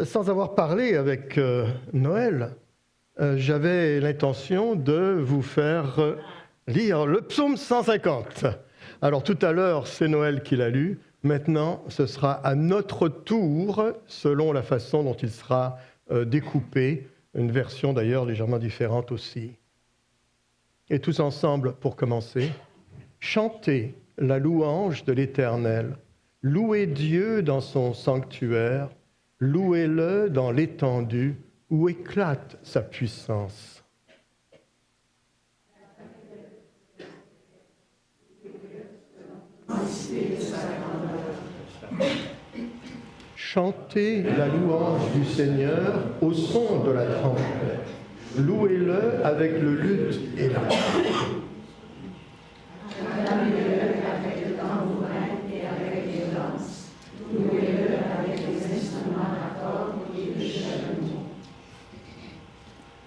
sans avoir parlé avec Noël, j'avais l'intention de vous faire lire le psaume 150. Alors tout à l'heure, c'est Noël qui l'a lu. Maintenant, ce sera à notre tour, selon la façon dont il sera découpé, une version d'ailleurs légèrement différente aussi. Et tous ensemble, pour commencer, chantez la louange de l'Éternel. Louez Dieu dans son sanctuaire, louez-le dans l'étendue où éclate sa puissance. Chantez la louange du Seigneur au son de la trompette. Louez-le avec le luth et la harpe. Avec le tambourin et avec les danses. Louez-le avec les instruments à cordes et le chalumeau.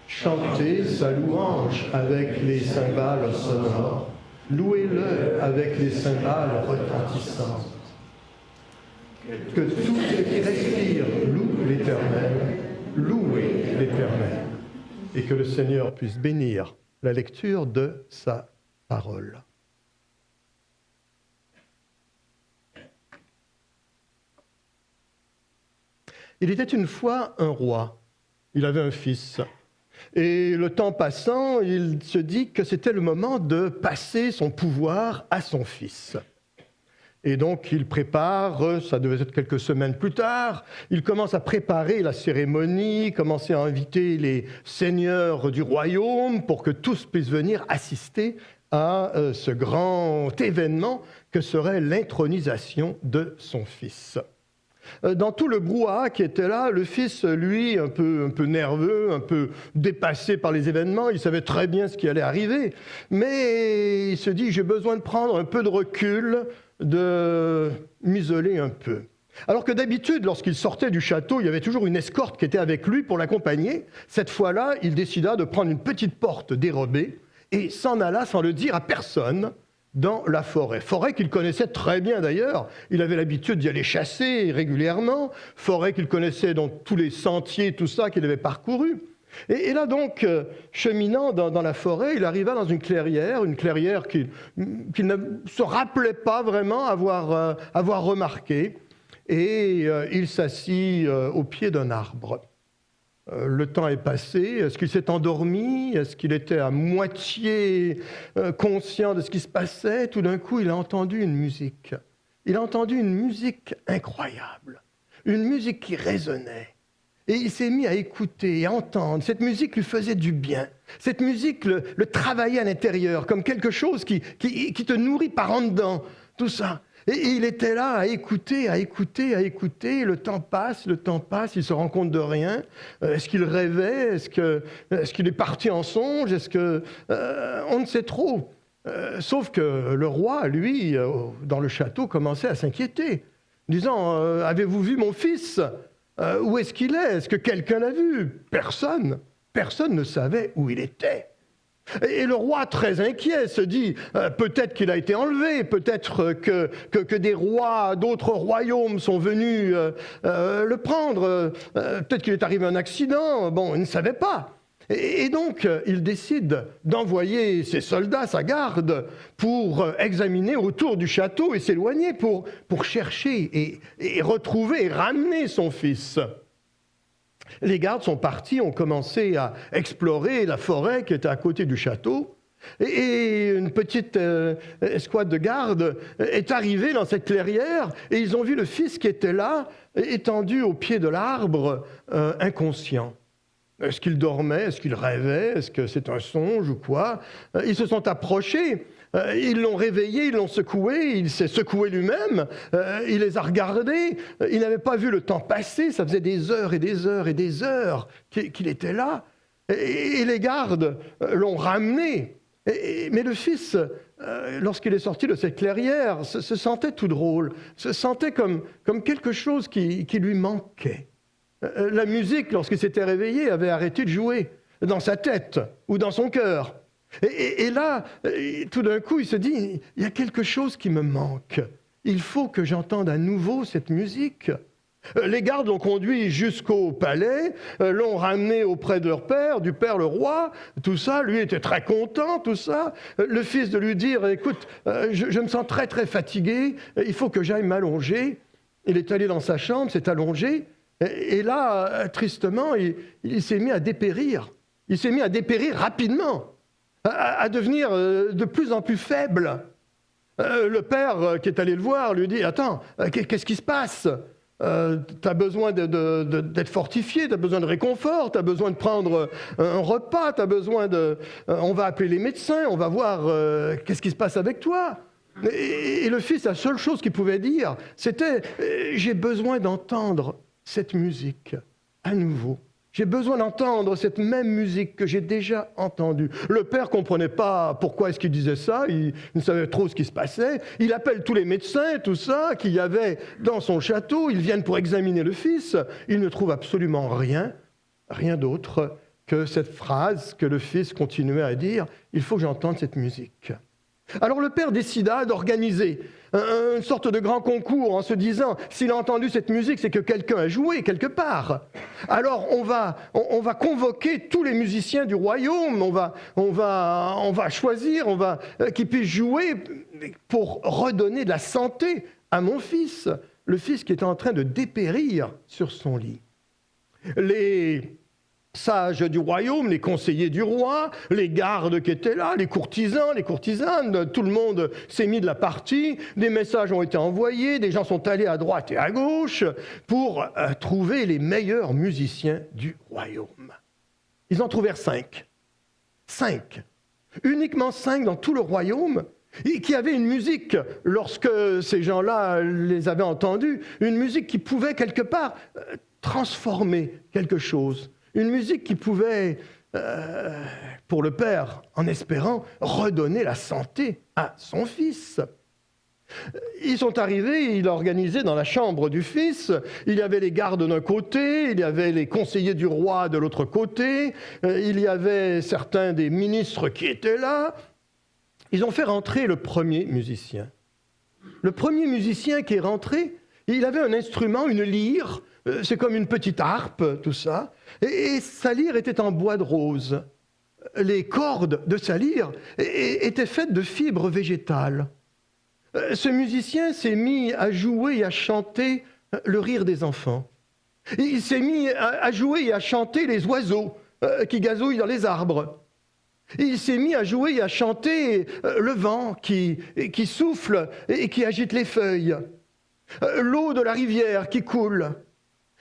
Chantez sa louange avec les cymbales sonores. Louez-le avec les cymbales retentissantes. Que tout ce qui respire loue l'Éternel, louez l'Éternel. Et que le Seigneur puisse bénir la lecture de sa parole. Il était une fois un roi. Il avait un fils. Et le temps passant, il se dit que c'était le moment de passer son pouvoir à son fils. Et donc il prépare, ça devait être quelques semaines plus tard, il commence à préparer la cérémonie, commencer à inviter les seigneurs du royaume pour que tous puissent venir assister à ce grand événement que serait l'intronisation de son fils. Dans tout le brouhaha qui était là, le fils, lui, un peu nerveux, un peu dépassé par les événements, il savait très bien ce qui allait arriver, mais il se dit, j'ai besoin de prendre un peu de recul, de m'isoler un peu. Alors que d'habitude, lorsqu'il sortait du château, il y avait toujours une escorte qui était avec lui pour l'accompagner. Cette fois-là, il décida de prendre une petite porte dérobée et s'en alla sans le dire à personne dans la forêt. Forêt qu'il connaissait très bien d'ailleurs. Il avait l'habitude d'y aller chasser régulièrement. Forêt qu'il connaissait dans tous les sentiers, tout ça qu'il avait parcouru. Et là donc, cheminant dans la forêt, il arriva dans une clairière qu'il ne se rappelait pas vraiment avoir remarqué. Et il s'assit au pied d'un arbre. Le temps est passé. Est-ce qu'il s'est endormi? Est-ce qu'il était à moitié conscient de ce qui se passait? Tout d'un coup, il a entendu une musique. Il a entendu une musique incroyable. Une musique qui résonnait. Et il s'est mis à écouter et à entendre. Cette musique lui faisait du bien. Cette musique le travaillait à l'intérieur, comme quelque chose qui te nourrit par en dedans. Tout ça. Et il était là à écouter. Le temps passe, il se rend compte de rien. Est-ce qu'il rêvait? Est-ce qu'il est parti en songe? On ne sait trop. Sauf que le roi, lui, dans le château, commençait à s'inquiéter, disant, avez-vous vu mon fils? Où est-ce qu'il est? Est-ce que quelqu'un l'a vu? Personne. Personne ne savait où il était. Et le roi, très inquiet, se dit, peut-être qu'il a été enlevé, peut-être que des rois d'autres royaumes sont venus le prendre, peut-être qu'il est arrivé un accident, bon, il ne savait pas. Et donc, il décide d'envoyer ses soldats, sa garde, pour examiner autour du château et s'éloigner pour chercher et retrouver et ramener son fils. Les gardes sont partis, ont commencé à explorer la forêt qui était à côté du château. Et une petite escouade de gardes est arrivée dans cette clairière et ils ont vu le fils qui était là, étendu au pied de l'arbre, inconscient. Est-ce qu'il dormait? Est-ce qu'il rêvait? Est-ce que c'est un songe ou quoi? Ils se sont approchés, ils l'ont réveillé, ils l'ont secoué, il s'est secoué lui-même, il les a regardés, il n'avait pas vu le temps passer, ça faisait des heures et des heures et des heures qu'il était là. Et les gardes l'ont ramené. Mais le fils, lorsqu'il est sorti de cette clairière, se sentait tout drôle, se sentait comme quelque chose qui lui manquait. La musique, lorsqu'il s'était réveillé, avait arrêté de jouer dans sa tête ou dans son cœur. Et là, tout d'un coup, il se dit, il y a quelque chose qui me manque. Il faut que j'entende à nouveau cette musique. Les gardes l'ont conduit jusqu'au palais, l'ont ramené auprès de leur père, du père le roi, tout ça. Lui était très content, tout ça. Le fils de lui dire, écoute, je me sens très très fatigué, il faut que j'aille m'allonger. Il est allé dans sa chambre, s'est allongé, et là, tristement, il s'est mis à dépérir. Il s'est mis à dépérir rapidement, à devenir de plus en plus faible. Le père qui est allé le voir lui dit, attends, qu'est-ce qui se passe ? Tu as besoin d'être fortifié, tu as besoin de réconfort, tu as besoin de prendre un repas, tu as besoin de... on va appeler les médecins, on va voir qu'est-ce qui se passe avec toi. Et le fils, la seule chose qu'il pouvait dire, c'était « J'ai besoin d'entendre cette musique à nouveau. J'ai besoin d'entendre cette même musique que j'ai déjà entendue. » Le père ne comprenait pas pourquoi est-ce qu'il disait ça, il ne savait trop ce qui se passait. Il appelle tous les médecins, tout ça, qu'il y avait dans son château. Ils viennent pour examiner le fils. Ils ne trouvent absolument rien d'autre que cette phrase que le fils continuait à dire « Il faut que j'entende cette musique. » Alors le père décida d'organiser une sorte de grand concours en se disant « S'il a entendu cette musique, c'est que quelqu'un a joué quelque part. Alors on va convoquer tous les musiciens du royaume, on va choisir, qu'ils puissent jouer pour redonner de la santé à mon fils, le fils qui était en train de dépérir sur son lit. » Les sages du royaume, les conseillers du roi, les gardes qui étaient là, les courtisans, les courtisanes, tout le monde s'est mis de la partie, des messages ont été envoyés, des gens sont allés à droite et à gauche pour trouver les meilleurs musiciens du royaume. Ils en trouvèrent 5. 5. Uniquement 5 dans tout le royaume, et qui avaient une musique, lorsque ces gens-là les avaient entendus, une musique qui pouvait quelque part transformer quelque chose. Une musique qui pouvait, pour le père, en espérant, redonner la santé à son fils. Ils sont arrivés, il a organisé dans la chambre du fils, il y avait les gardes d'un côté, il y avait les conseillers du roi de l'autre côté, il y avait certains des ministres qui étaient là. Ils ont fait rentrer le premier musicien. Le premier musicien qui est rentré, il avait un instrument, une lyre, c'est comme une petite harpe, tout ça. Et sa lyre était en bois de rose. Les cordes de sa lyre étaient faites de fibres végétales. Ce musicien s'est mis à jouer et à chanter le rire des enfants. Il s'est mis à jouer et à chanter les oiseaux qui gazouillent dans les arbres. Il s'est mis à jouer et à chanter le vent qui souffle et qui agite les feuilles. L'eau de la rivière qui coule.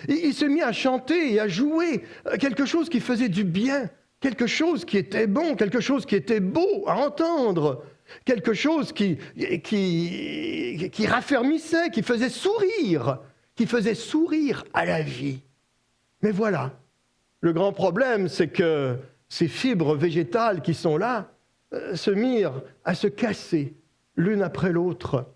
Il s'est mis à chanter et à jouer quelque chose qui faisait du bien, quelque chose qui était bon, quelque chose qui était beau à entendre, quelque chose qui raffermissait, qui faisait sourire à la vie. Mais voilà, le grand problème, c'est que ces fibres végétales qui sont là se mirent à se casser l'une après l'autre.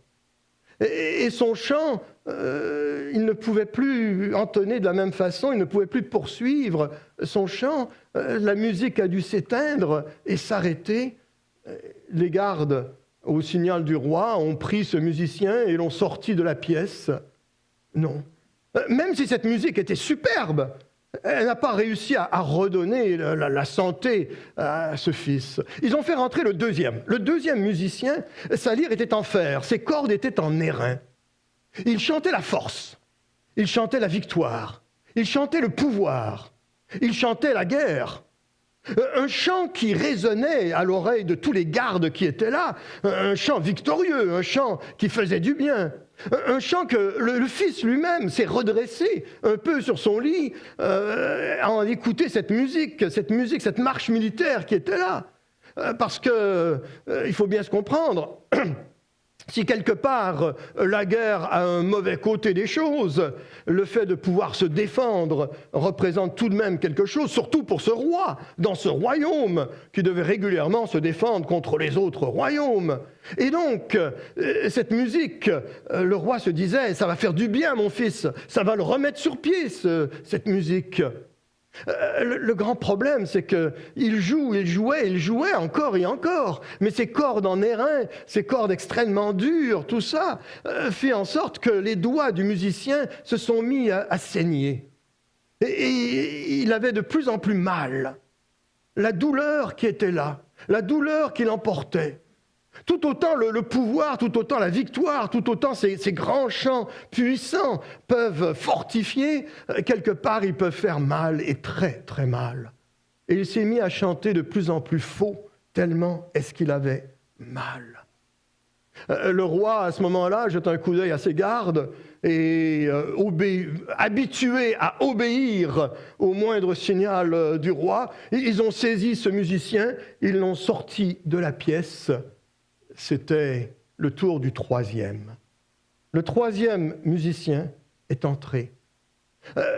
Et son chant, il ne pouvait plus entonner de la même façon, il ne pouvait plus poursuivre son chant. La musique a dû s'éteindre et s'arrêter. Les gardes, au signal du roi, ont pris ce musicien et l'ont sorti de la pièce. Non. Même si cette musique était superbe, elle n'a pas réussi à redonner la santé à ce fils. Ils ont fait rentrer le deuxième. Le deuxième musicien, sa lyre était en fer, ses cordes étaient en airain. Il chantait la force, il chantait la victoire, il chantait le pouvoir, il chantait la guerre. Un chant qui résonnait à l'oreille de tous les gardes qui étaient là, un chant victorieux, un chant qui faisait du bien. Un chant que le fils lui-même s'est redressé un peu sur son lit en écoutant cette musique, cette marche militaire qui était là. Parce que, il faut bien se comprendre, si quelque part la guerre a un mauvais côté des choses, le fait de pouvoir se défendre représente tout de même quelque chose, surtout pour ce roi, dans ce royaume, qui devait régulièrement se défendre contre les autres royaumes. Et donc, cette musique, le roi se disait, ça va faire du bien mon fils, ça va le remettre sur pied, cette musique. Le grand problème, c'est qu'il jouait encore et encore. Mais ces cordes en airain, ces cordes extrêmement dures, tout ça, fait en sorte que les doigts du musicien se sont mis à saigner. Et il avait de plus en plus mal. La douleur qui était là, la douleur qui l'emportait. Tout autant le pouvoir, tout autant la victoire, tout autant ces grands chants puissants peuvent fortifier, quelque part ils peuvent faire mal et très très mal. Et il s'est mis à chanter de plus en plus faux, tellement est-ce qu'il avait mal. Le roi, à ce moment-là, jette un coup d'œil à ses gardes et habitué à obéir au moindre signal du roi, ils ont saisi ce musicien, ils l'ont sorti de la pièce. C'était le tour du troisième. Le troisième musicien est entré.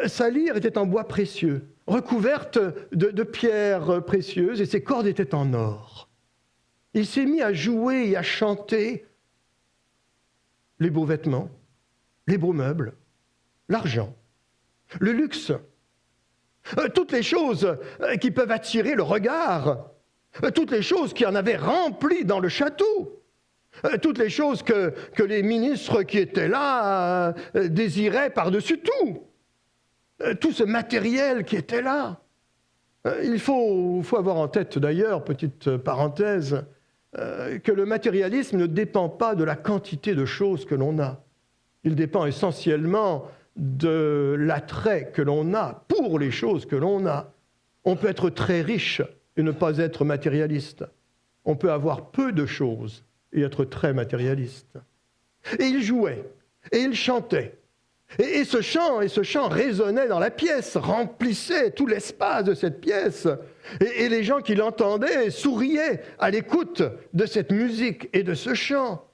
Sa lyre était en bois précieux, recouverte de pierres précieuses, et ses cordes étaient en or. Il s'est mis à jouer et à chanter les beaux vêtements, les beaux meubles, l'argent, le luxe, toutes les choses qui peuvent attirer le regard, toutes les choses qui en avaient rempli dans le château, toutes les choses que les ministres qui étaient là désiraient par-dessus tout ce matériel qui était là. Il faut avoir en tête d'ailleurs, petite parenthèse, que le matérialisme ne dépend pas de la quantité de choses que l'on a. Il dépend essentiellement de l'attrait que l'on a pour les choses que l'on a. On peut être très riche et ne pas être matérialiste. On peut avoir peu de choses et être très matérialiste. Et il jouait, et il chantait. Et ce chant résonnait dans la pièce, remplissait tout l'espace de cette pièce. Et les gens qui l'entendaient souriaient à l'écoute de cette musique et de ce chant.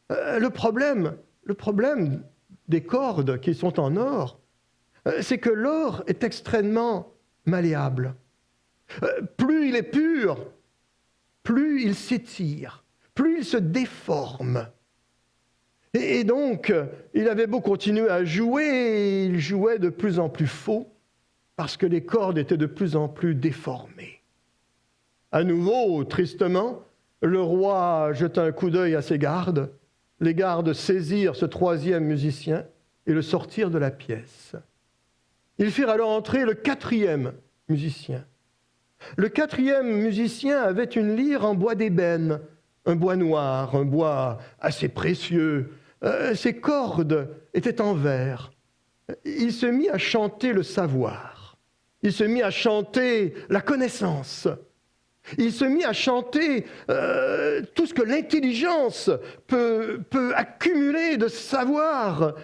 Le problème des cordes qui sont en or, c'est que l'or est extrêmement malléable. Plus il est pur, plus il s'étire, plus il se déforme. Et donc, il avait beau continuer à jouer, et il jouait de plus en plus faux, parce que les cordes étaient de plus en plus déformées. À nouveau, tristement, le roi jeta un coup d'œil à ses gardes. Les gardes saisirent ce troisième musicien et le sortirent de la pièce. Ils firent alors entrer le quatrième musicien. Le quatrième musicien avait une lyre en bois d'ébène, un bois noir, un bois assez précieux. Ses cordes étaient en verre. Il se mit à chanter le savoir. Il se mit à chanter la connaissance. Il se mit à chanter tout ce que l'intelligence peut accumuler de savoir.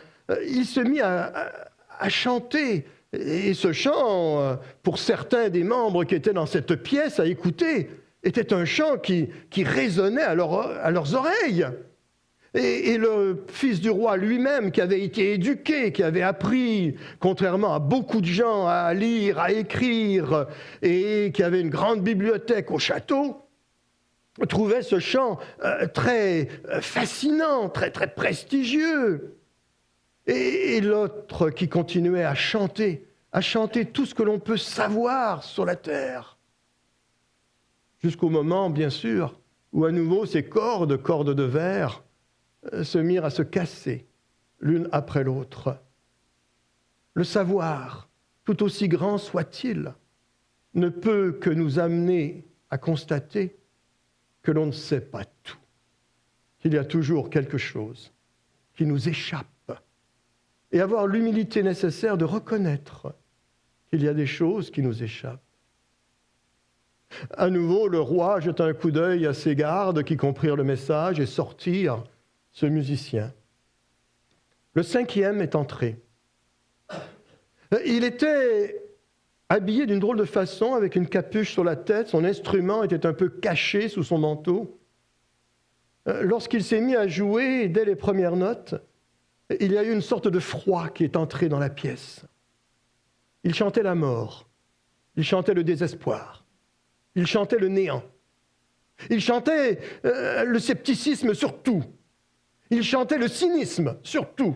Il se mit à chanter. Et ce chant, pour certains des membres qui étaient dans cette pièce à écouter, était un chant qui résonnait à leurs oreilles. Et le fils du roi lui-même, qui avait été éduqué, qui avait appris, contrairement à beaucoup de gens, à lire, à écrire, et qui avait une grande bibliothèque au château, trouvait ce chant très fascinant, très, très prestigieux. Et l'autre qui continuait à chanter tout ce que l'on peut savoir sur la terre. Jusqu'au moment, bien sûr, où à nouveau ces cordes de verre, se mirent à se casser l'une après l'autre. Le savoir, tout aussi grand soit-il, ne peut que nous amener à constater que l'on ne sait pas tout, qu'il y a toujours quelque chose qui nous échappe, et avoir l'humilité nécessaire de reconnaître qu'il y a des choses qui nous échappent. À nouveau, le roi jeta un coup d'œil à ses gardes qui comprirent le message et sortirent ce musicien. Le cinquième est entré. Il était habillé d'une drôle de façon, avec une capuche sur la tête. Son instrument était un peu caché sous son manteau. Lorsqu'il s'est mis à jouer, dès les premières notes, il y a eu une sorte de froid qui est entré dans la pièce. Il chantait la mort. Il chantait le désespoir. Il chantait le néant. Il chantait le scepticisme sur tout. Il chantait le cynisme, surtout.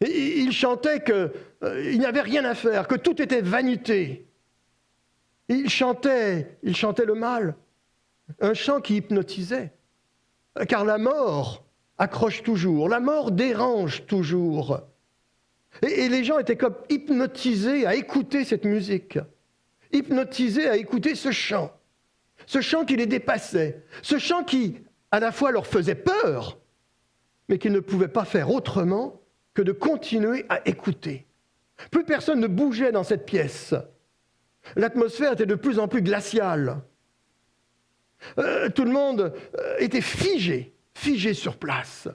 Et il chantait qu'il n'y avait rien à faire, que tout était vanité. Il chantait le mal, un chant qui hypnotisait. Car la mort accroche toujours, la mort dérange toujours. Et les gens étaient comme hypnotisés à écouter cette musique, hypnotisés à écouter ce chant qui les dépassait, ce chant qui, à la fois, leur faisait peur, mais qu'ils ne pouvaient pas faire autrement que de continuer à écouter. Plus personne ne bougeait dans cette pièce. L'atmosphère était de plus en plus glaciale. Tout le monde était figé sur place,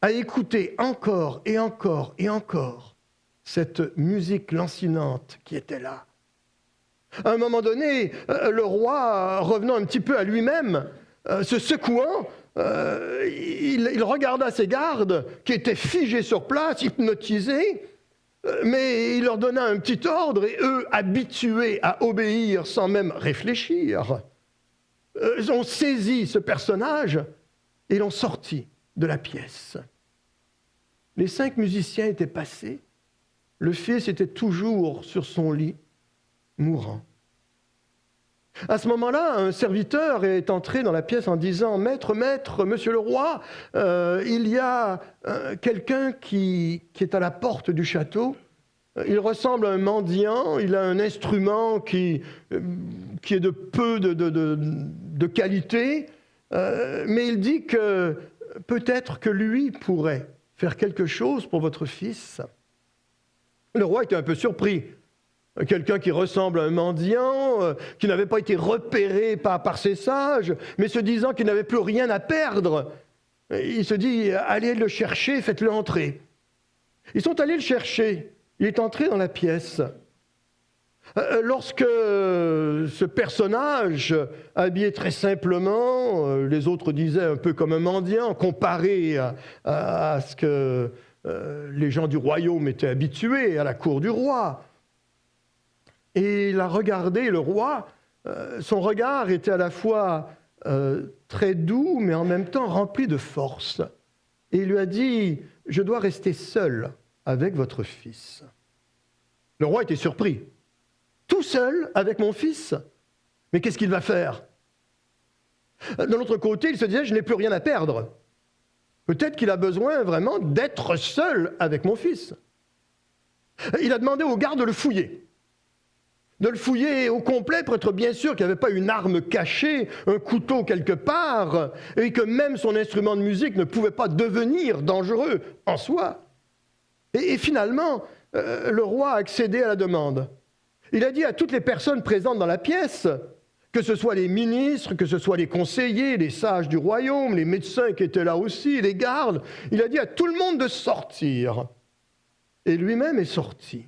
à écouter encore et encore et encore cette musique lancinante qui était là. À un moment donné, le roi, revenant un petit peu à lui-même, se secouant, il regarda ses gardes qui étaient figés sur place, hypnotisés, mais il leur donna un petit ordre et eux, habitués à obéir sans même réfléchir, ont saisi ce personnage et l'ont sorti de la pièce. Les 5 musiciens étaient passés, le fils était toujours sur son lit, mourant. À ce moment-là, un serviteur est entré dans la pièce en disant « Maître, monsieur le roi, il y a quelqu'un qui est à la porte du château. Il ressemble à un mendiant, il a un instrument qui est de peu de qualité, mais il dit que peut-être que lui pourrait faire quelque chose pour votre fils. » Le roi était un peu surpris. Quelqu'un qui ressemble à un mendiant, qui n'avait pas été repéré par ses sages, mais se disant qu'il n'avait plus rien à perdre. Il se dit, allez le chercher, faites-le entrer. Ils sont allés le chercher. Il est entré dans la pièce. Lorsque ce personnage, habillé très simplement, les autres disaient un peu comme un mendiant, comparé à ce que les gens du royaume étaient habitués, à la cour du roi, et il a regardé le roi, son regard était à la fois très doux, mais en même temps rempli de force. Et il lui a dit, « Je dois rester seul avec votre fils. » Le roi était surpris. « Tout seul avec mon fils ? Mais qu'est-ce qu'il va faire ?» De l'autre côté, il se disait, « Je n'ai plus rien à perdre. Peut-être qu'il a besoin vraiment d'être seul avec mon fils. » Il a demandé aux gardes de le fouiller au complet pour être bien sûr qu'il n'y avait pas une arme cachée, un couteau quelque part, et que même son instrument de musique ne pouvait pas devenir dangereux en soi. Et finalement, le roi a accédé à la demande. Il a dit à toutes les personnes présentes dans la pièce, que ce soit les ministres, que ce soit les conseillers, les sages du royaume, les médecins qui étaient là aussi, les gardes, il a dit à tout le monde de sortir. Et lui-même est sorti.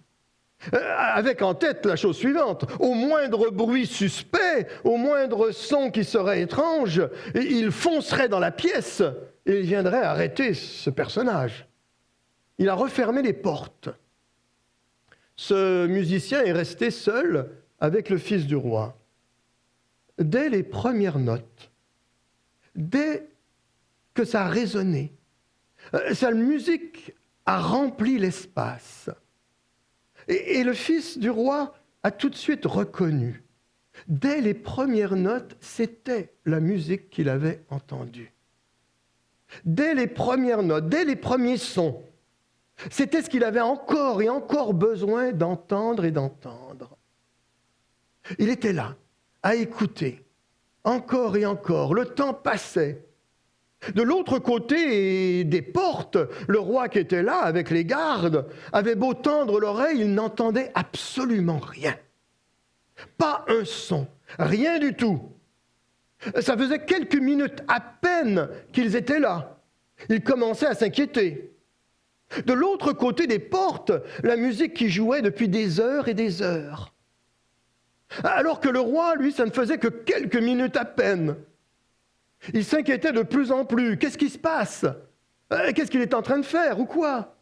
Avec en tête la chose suivante, au moindre bruit suspect, au moindre son qui serait étrange, il foncerait dans la pièce et il viendrait arrêter ce personnage. Il a refermé les portes. Ce musicien est resté seul avec le fils du roi. Dès les premières notes, dès que ça a résonné, sa musique a rempli l'espace. Et le fils du roi a tout de suite reconnu. Dès les premières notes, c'était la musique qu'il avait entendue. Dès les premières notes, dès les premiers sons, c'était ce qu'il avait encore et encore besoin d'entendre et d'entendre. Il était là, à écouter, encore et encore. Le temps passait. De l'autre côté des portes, le roi qui était là avec les gardes avait beau tendre l'oreille, il n'entendait absolument rien. Pas un son, rien du tout. Ça faisait quelques minutes à peine qu'ils étaient là. Il commençait à s'inquiéter. De l'autre côté des portes, la musique qui jouait depuis des heures et des heures. Alors que le roi, lui, ça ne faisait que quelques minutes à peine. Il s'inquiétait de plus en plus. Qu'est-ce qui se passe ? Qu'est-ce qu'il est en train de faire ou quoi ?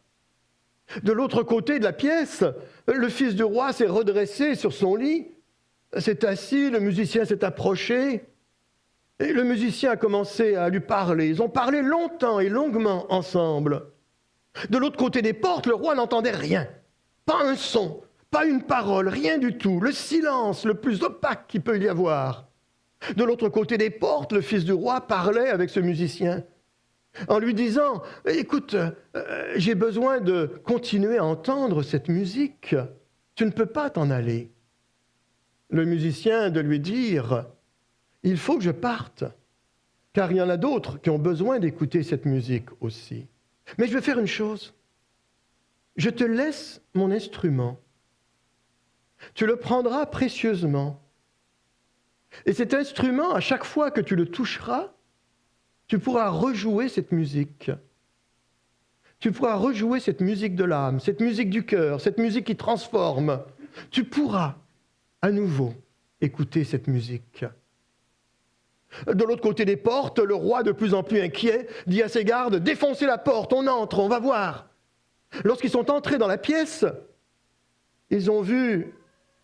De l'autre côté de la pièce, le fils du roi s'est redressé sur son lit, s'est assis, le musicien s'est approché, et le musicien a commencé à lui parler. Ils ont parlé longtemps et longuement ensemble. De l'autre côté des portes, le roi n'entendait rien. Pas un son, pas une parole, rien du tout. Le silence le plus opaque qu'il peut y avoir. De l'autre côté des portes, le fils du roi parlait avec ce musicien en lui disant « Écoute, j'ai besoin de continuer à entendre cette musique. Tu ne peux pas t'en aller. » Le musicien de lui dire « Il faut que je parte, car il y en a d'autres qui ont besoin d'écouter cette musique aussi. Mais je vais faire une chose. Je te laisse mon instrument. Tu le prendras précieusement. Et cet instrument, à chaque fois que tu le toucheras, tu pourras rejouer cette musique. Tu pourras rejouer cette musique de l'âme, cette musique du cœur, cette musique qui transforme. Tu pourras à nouveau écouter cette musique. » De l'autre côté des portes, le roi, de plus en plus inquiet, dit à ses gardes « Défoncez la porte, on entre, on va voir. » Lorsqu'ils sont entrés dans la pièce, ils ont vu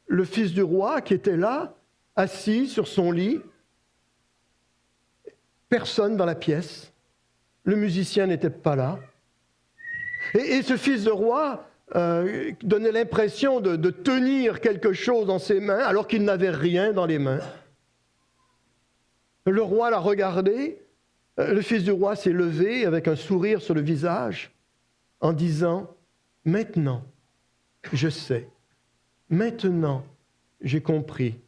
le fils du roi qui était là, assis sur son lit. Personne dans la pièce. Le musicien n'était pas là. Et ce fils de roi donnait l'impression de tenir quelque chose dans ses mains alors qu'il n'avait rien dans les mains. Le roi l'a regardé. Le fils du roi s'est levé avec un sourire sur le visage en disant « Maintenant, je sais. Maintenant, j'ai compris.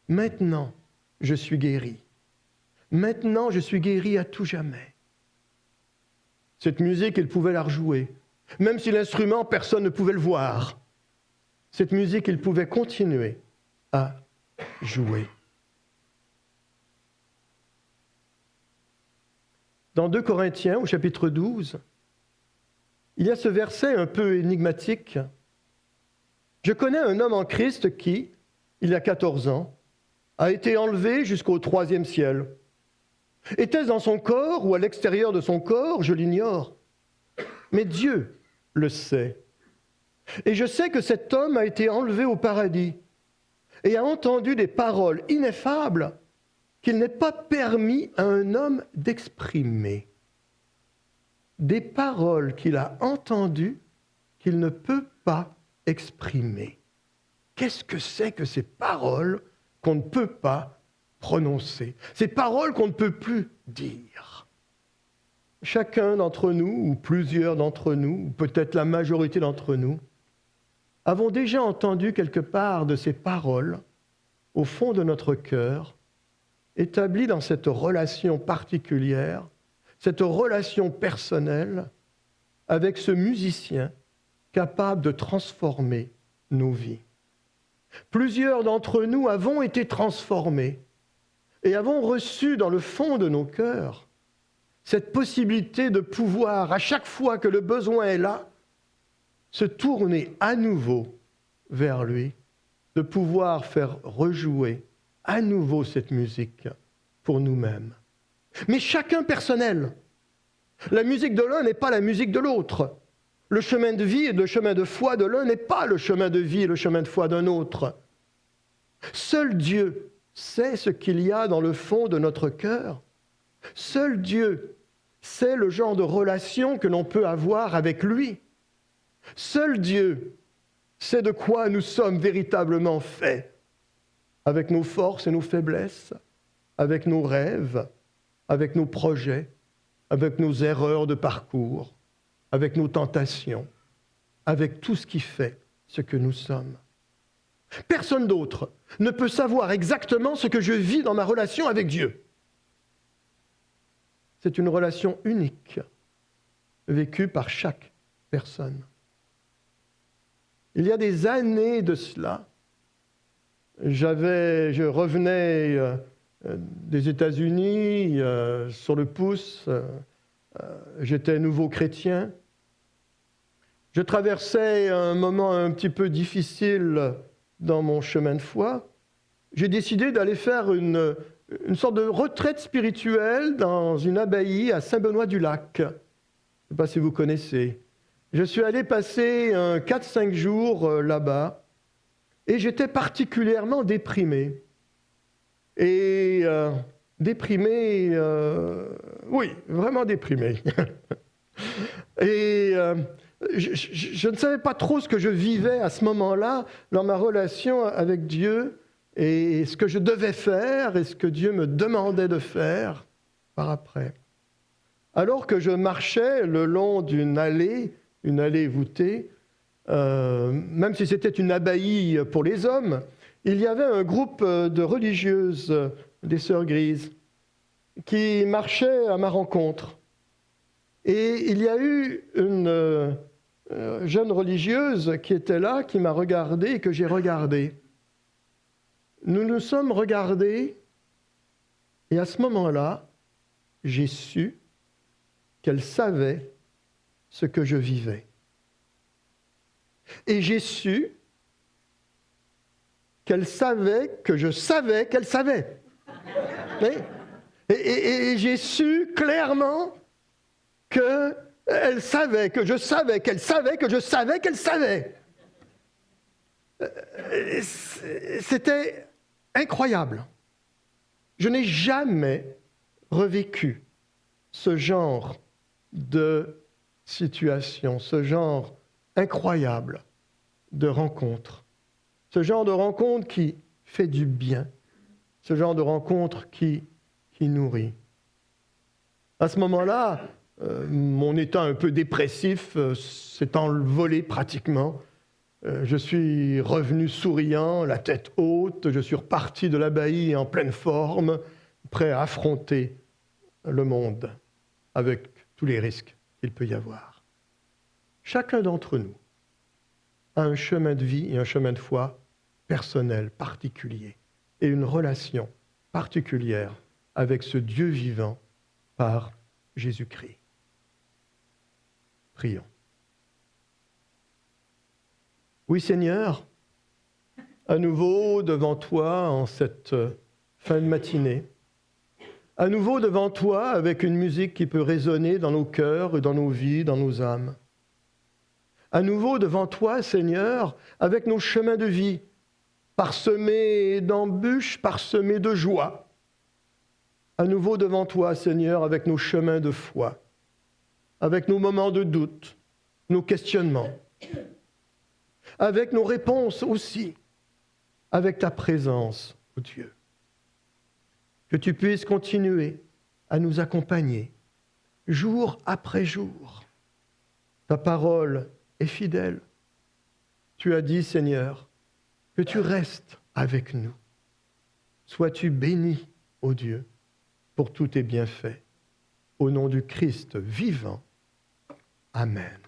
Maintenant, je suis guéri. Maintenant, je suis guéri à tout jamais. » Cette musique, il pouvait la rejouer. Même si l'instrument, personne ne pouvait le voir. Cette musique, il pouvait continuer à jouer. Dans 2 Corinthiens, au chapitre 12, il y a ce verset un peu énigmatique. « Je connais un homme en Christ qui, il y a 14 ans, a été enlevé jusqu'au 3e ciel. Était-ce dans son corps ou à l'extérieur de son corps? Je l'ignore. Mais Dieu le sait. Et je sais que cet homme a été enlevé au paradis et a entendu des paroles ineffables qu'il n'est pas permis à un homme d'exprimer. Des paroles qu'il a entendues qu'il ne peut pas exprimer. » Qu'est-ce que c'est que ces paroles qu'on ne peut pas prononcer? Ces paroles qu'on ne peut plus dire. Chacun d'entre nous, ou plusieurs d'entre nous, ou peut-être la majorité d'entre nous, avons déjà entendu quelque part de ces paroles au fond de notre cœur, établies dans cette relation particulière, cette relation personnelle avec ce musicien capable de transformer nos vies. Plusieurs d'entre nous avons été transformés et avons reçu dans le fond de nos cœurs cette possibilité de pouvoir, à chaque fois que le besoin est là, se tourner à nouveau vers lui, de pouvoir faire rejouer à nouveau cette musique pour nous-mêmes. Mais chacun personnel. La musique de l'un n'est pas la musique de l'autre. Le chemin de vie et le chemin de foi de l'un n'est pas le chemin de vie et le chemin de foi d'un autre. Seul Dieu sait ce qu'il y a dans le fond de notre cœur. Seul Dieu sait le genre de relation que l'on peut avoir avec lui. Seul Dieu sait de quoi nous sommes véritablement faits, avec nos forces et nos faiblesses, avec nos rêves, avec nos projets, avec nos erreurs de parcours, avec nos tentations, avec tout ce qui fait ce que nous sommes. Personne d'autre ne peut savoir exactement ce que je vis dans ma relation avec Dieu. C'est une relation unique, vécue par chaque personne. Il y a des années de cela, je revenais des États-Unis sur le pouce, j'étais nouveau chrétien. Je traversais un moment un petit peu difficile dans mon chemin de foi. J'ai décidé d'aller faire une sorte de retraite spirituelle dans une abbaye à Saint-Benoît-du-Lac. Je ne sais pas si vous connaissez. Je suis allé passer 4-5 jours là-bas et j'étais particulièrement déprimé. Et déprimé, oui, vraiment déprimé. Et je ne savais pas trop ce que je vivais à ce moment-là dans ma relation avec Dieu et ce que je devais faire et ce que Dieu me demandait de faire par après. Alors que je marchais le long d'une allée voûtée, même si c'était une abbaye pour les hommes, il y avait un groupe de religieuses, des Sœurs Grises, qui marchaient à ma rencontre. Et il y a eu une jeune religieuse qui était là, qui m'a regardé et que j'ai regardé. Nous nous sommes regardés et à ce moment-là, j'ai su qu'elle savait ce que je vivais. Et j'ai su qu'elle savait que je savais qu'elle savait. Et j'ai su clairement qu'elle savait, que je savais, qu'elle savait, que je savais qu'elle savait. C'était incroyable. Je n'ai jamais revécu ce genre de situation, ce genre incroyable de rencontre. Ce genre de rencontre qui fait du bien. Ce genre de rencontre qui nourrit. À ce moment-là, mon état un peu dépressif s'est envolé pratiquement. Je suis revenu souriant, la tête haute, je suis reparti de l'abbaye en pleine forme, prêt à affronter le monde avec tous les risques qu'il peut y avoir. Chacun d'entre nous a un chemin de vie et un chemin de foi personnel, particulier, et une relation particulière avec ce Dieu vivant par Jésus-Christ. Prions. Oui, Seigneur, à nouveau devant toi en cette fin de matinée, à nouveau devant toi avec une musique qui peut résonner dans nos cœurs et dans nos vies, dans nos âmes. À nouveau devant toi, Seigneur, avec nos chemins de vie, parsemés d'embûches, parsemés de joie. À nouveau devant toi, Seigneur, avec nos chemins de foi, avec nos moments de doute, nos questionnements, avec nos réponses aussi, avec ta présence, ô Dieu. Que tu puisses continuer à nous accompagner, jour après jour. Ta parole est fidèle. Tu as dit, Seigneur, que tu restes avec nous. Sois-tu béni, ô Dieu, pour tous tes bienfaits. Au nom du Christ vivant. Amen.